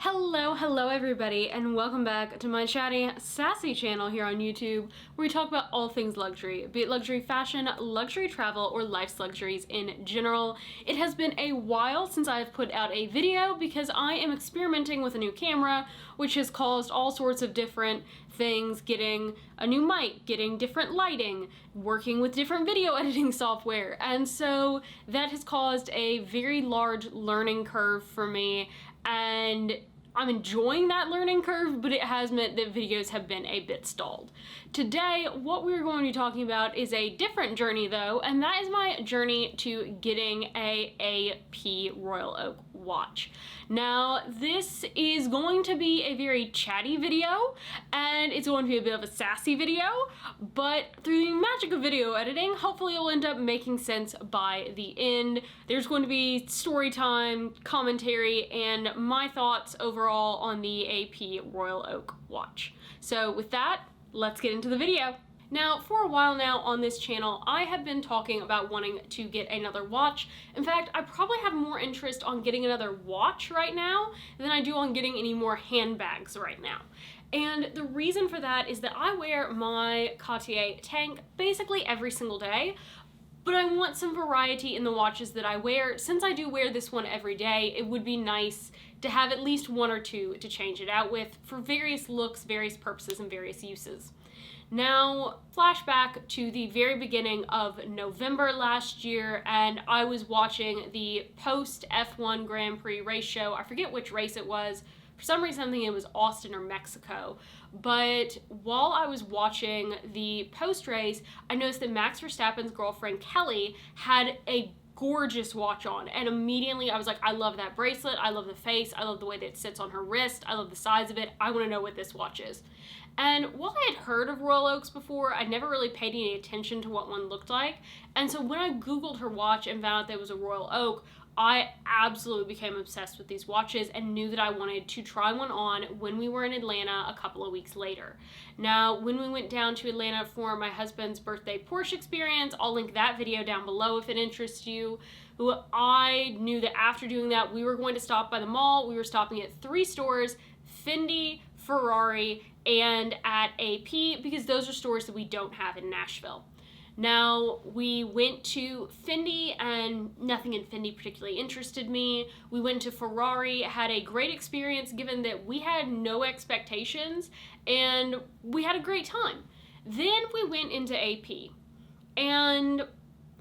Hello everybody, and welcome back to my chatty, sassy channel here on YouTube, where we talk about all things luxury, be it luxury fashion, luxury travel, or life's luxuries in general. It has been a while since I've put out a video because I am experimenting with a new camera, which has caused all sorts of different things, getting a new mic, getting different lighting, working with different video editing software, and so that has caused a very large learning curve for me, and I'm enjoying that learning curve, but it has meant that videos have been a bit stalled. Today, what we're going to be talking about is a different journey though, and that is my journey to getting a AP Royal Oak watch. Now, this is going to be a very chatty video, and it's going to be a bit of a sassy video, but through the magic of video editing, hopefully it'll end up making sense by the end. There's going to be story time, commentary, and my thoughts overall on the AP Royal Oak watch. So with that, let's get into the video. Now, for a while now on this channel, I have been talking about wanting to get another watch. In fact, I probably have more interest on getting another watch right now than I do on getting any more handbags right now. And the reason for that is that I wear my Cartier tank basically every single day, but I want some variety in the watches that I wear. Since I do wear this one every day, it would be nice to have at least one or two to change it out with for various looks, various purposes, and various uses. Now, flashback to the very beginning of November last year, and I was watching the post F1 Grand Prix race show. I forget which race it was. For some reason, I think it was Austin or Mexico. But while I was watching the post race, I noticed that Max Verstappen's girlfriend Kelly had a gorgeous watch on, and immediately I was like, I love that bracelet, I love the face, I love the way that it sits on her wrist, I love the size of it, I want to know what this watch is. And while I had heard of Royal Oaks before, I'd never really paid any attention to what one looked like, and so when I googled her watch and found out that it was a Royal Oak, I absolutely became obsessed with these watches and knew that I wanted to try one on when we were in Atlanta a couple of weeks later. Now, when we went down to Atlanta for my husband's birthday Porsche experience, I'll link that video down below if it interests you. I knew that after doing that, we were going to stop by the mall. We were stopping at 3 stores, Fendi, Ferrari, and at AP, because those are stores that we don't have in Nashville. Now, we went to Fendi, and nothing in Fendi particularly interested me. We went to Ferrari, had a great experience given that we had no expectations, and we had a great time. Then we went into AP, and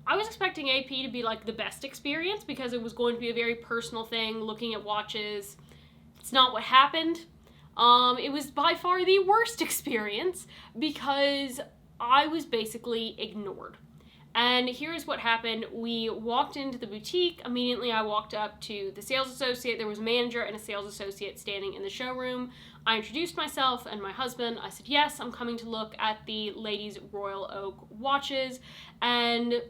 I was expecting AP to be like the best experience because it was going to be a very personal thing, looking at watches. It's not what happened. It was by far the worst experience because I was basically ignored. And here's what happened. We walked into the boutique. Immediately I walked up to the sales associate. There was a manager and a sales associate standing in the showroom. I introduced myself and my husband. I said, yes, I'm coming to look at the ladies' Royal Oak watches. And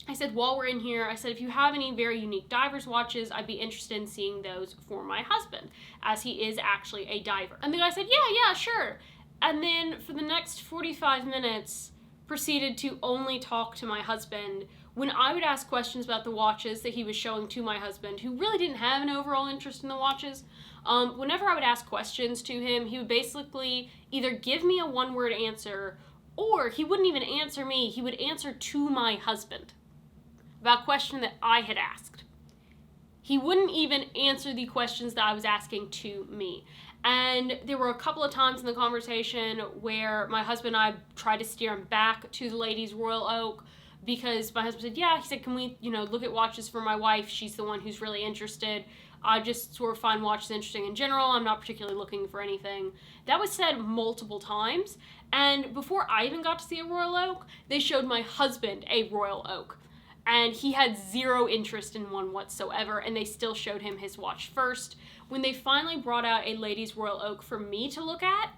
I said, while we're in here, I said, if you have any very unique diver's watches, I'd be interested in seeing those for my husband, as he is actually a diver. And the guy said, yeah, sure. And then for the next 45 minutes, proceeded to only talk to my husband when I would ask questions about the watches that he was showing to my husband, who really didn't have an overall interest in the watches. Whenever I would ask questions to him, he would basically either give me a one-word answer, or he wouldn't even answer me, he would answer to my husband about a question that I had asked. He wouldn't even answer the questions that I was asking to me. And there were a couple of times in the conversation where my husband and I tried to steer him back to the ladies' Royal Oak because my husband said, yeah, he said, can we, look at watches for my wife? She's the one who's really interested. I just sort of find watches interesting in general. I'm not particularly looking for anything. That was said multiple times. And before I even got to see a Royal Oak, they showed my husband a Royal Oak. And he had zero interest in one whatsoever, and they still showed him his watch first. When they finally brought out a ladies' Royal Oak for me to look at,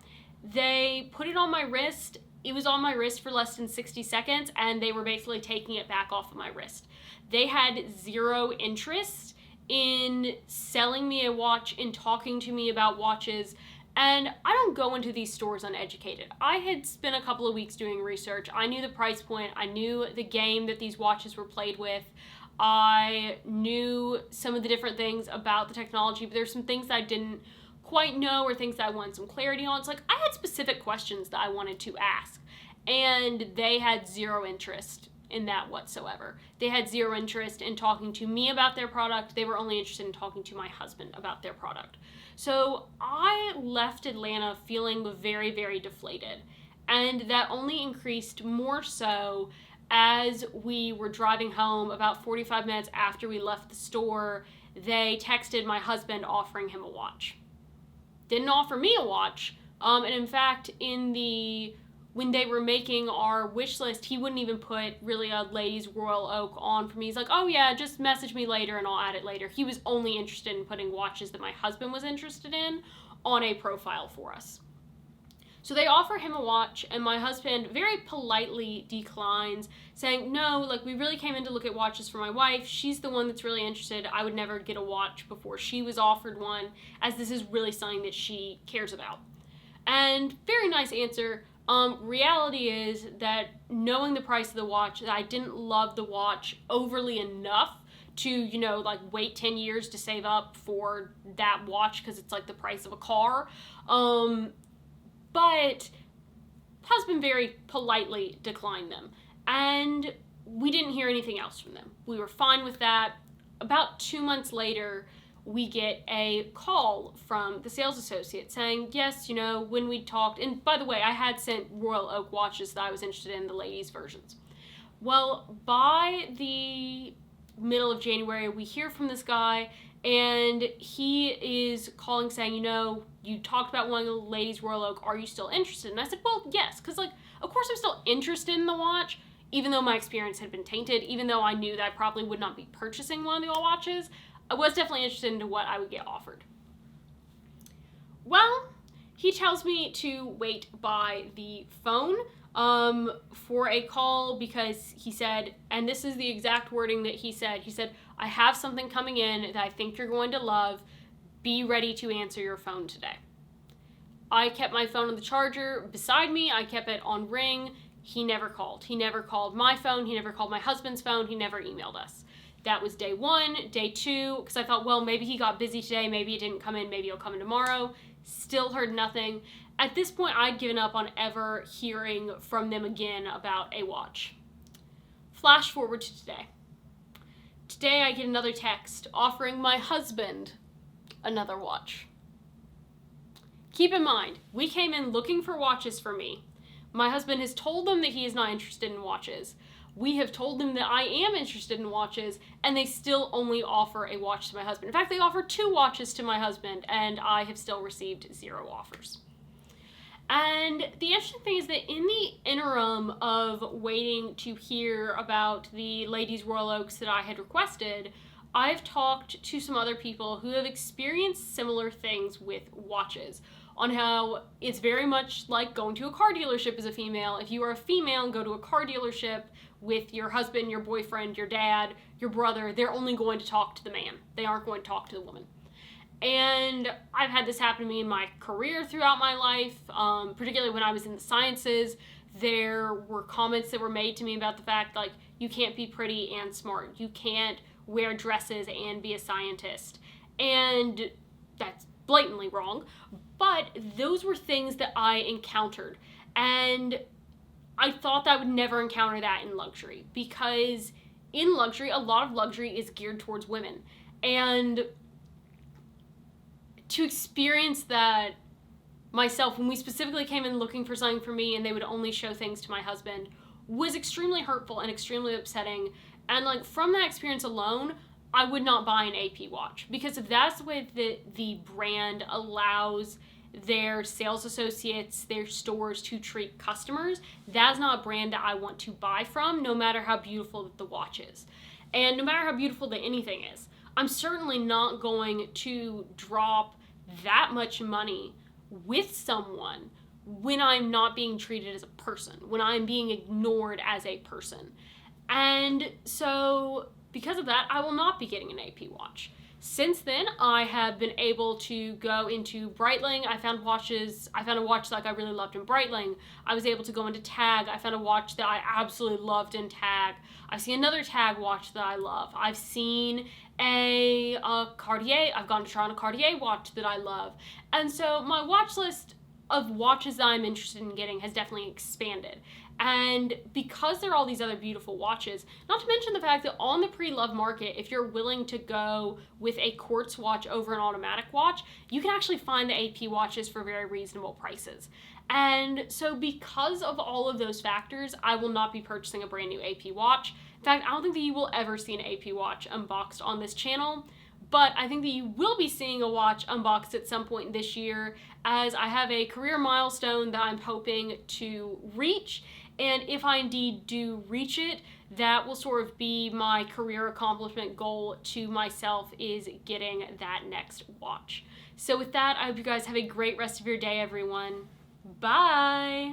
they put it on my wrist. It was on my wrist for less than 60 seconds, and they were basically taking it back off of my wrist. They had zero interest in selling me a watch, in talking to me about watches, and I don't go into these stores uneducated. I had spent a couple of weeks doing research. I knew the price point. I knew the game that these watches were played with. I knew some of the different things about the technology, but there's some things that I didn't quite know or things that I wanted some clarity on. It's like I had specific questions that I wanted to ask, and they had zero interest in that whatsoever. They had zero interest in talking to me about their product. They were only interested in talking to my husband about their product. So I left Atlanta feeling very, very deflated. And that only increased more so as we were driving home. About 45 minutes after we left the store, they texted my husband offering him a watch. Didn't offer me a watch. And in fact, when they were making our wish list, he wouldn't even put really a ladies Royal Oak on for me. He's like, oh yeah, just message me later and I'll add it later. He was only interested in putting watches that my husband was interested in on a profile for us. So they offer him a watch, and my husband very politely declines, saying, no, like, we really came in to look at watches for my wife. She's the one that's really interested. I would never get a watch before she was offered one, as this is really something that she cares about. And very nice answer. Reality is that knowing the price of the watch, that I didn't love the watch overly enough to, like, wait 10 years to save up for that watch because it's like the price of a car. But husband very politely declined them. And we didn't hear anything else from them. We were fine with that. About 2 months later, we get a call from the sales associate saying, yes, when we talked, and by the way, I had sent Royal Oak watches that I was interested in, the ladies' versions. Well, by the middle of January, we hear from this guy, and he is calling saying, you talked about wanting a ladies' Royal Oak. Are you still interested? And I said, well, yes, because, of course I'm still interested in the watch, even though my experience had been tainted, even though I knew that I probably would not be purchasing one of the watches. I was definitely interested into what I would get offered. Well, he tells me to wait by the phone for a call because he said, and this is the exact wording that he said, I have something coming in that I think you're going to love. Be ready to answer your phone today. I kept my phone on the charger beside me. I kept it on ring. He never called. He never called my phone. He never called my husband's phone. He never emailed us. That was day 1. Day 2, because I thought, well, maybe he got busy today. Maybe he didn't come in. Maybe he'll come in tomorrow. Still heard nothing. At this point, I'd given up on ever hearing from them again about a watch. Flash forward to today. Today, I get another text offering my husband another watch. Keep in mind, we came in looking for watches for me. My husband has told them that he is not interested in watches. We have told them that I am interested in watches, and they still only offer a watch to my husband. In fact, they offer 2 watches to my husband, and I have still received 0 offers. And the interesting thing is that in the interim of waiting to hear about the ladies' Royal Oaks that I had requested, I've talked to some other people who have experienced similar things with watches, on how it's very much like going to a car dealership as a female. If you are a female and go to a car dealership with your husband, your boyfriend, your dad, your brother, they're only going to talk to the man. They aren't going to talk to the woman. And I've had this happen to me in my career throughout my life, particularly when I was in the sciences. There were comments that were made to me about the fact, like, you can't be pretty and smart. You can't wear dresses and be a scientist. And that's blatantly wrong. But those were things that I encountered. And I thought that I would never encounter that in luxury. Because in luxury, a lot of luxury is geared towards women. And to experience that myself, when we specifically came in looking for something for me and they would only show things to my husband, was extremely hurtful and extremely upsetting. And like, from that experience alone, I would not buy an AP watch, because if that's the way that the brand allows their sales associates, their stores to treat customers, that's not a brand that I want to buy from, no matter how beautiful the watch is. And no matter how beautiful the anything is, I'm certainly not going to drop that much money with someone when I'm not being treated as a person, when I'm being ignored as a person. And so because of that, I will not be getting an AP watch. Since then, I have been able to go into Breitling. I found a watch that I really loved in Breitling. I was able to go into Tag. I found a watch that I absolutely loved in Tag. I've seen another Tag watch that I love. I've seen a Cartier. I've gone to try on a Cartier watch that I love. And so my watch list of watches that I'm interested in getting has definitely expanded. And because there are all these other beautiful watches, not to mention the fact that on the pre-love market, if you're willing to go with a quartz watch over an automatic watch, you can actually find the AP watches for very reasonable prices. And so because of all of those factors, I will not be purchasing a brand new AP watch. In fact, I don't think that you will ever see an AP watch unboxed on this channel. But I think that you will be seeing a watch unboxed at some point this year, as I have a career milestone that I'm hoping to reach. And if I indeed do reach it, that will sort of be my career accomplishment goal to myself, is getting that next watch. So with that, I hope you guys have a great rest of your day, everyone. Bye!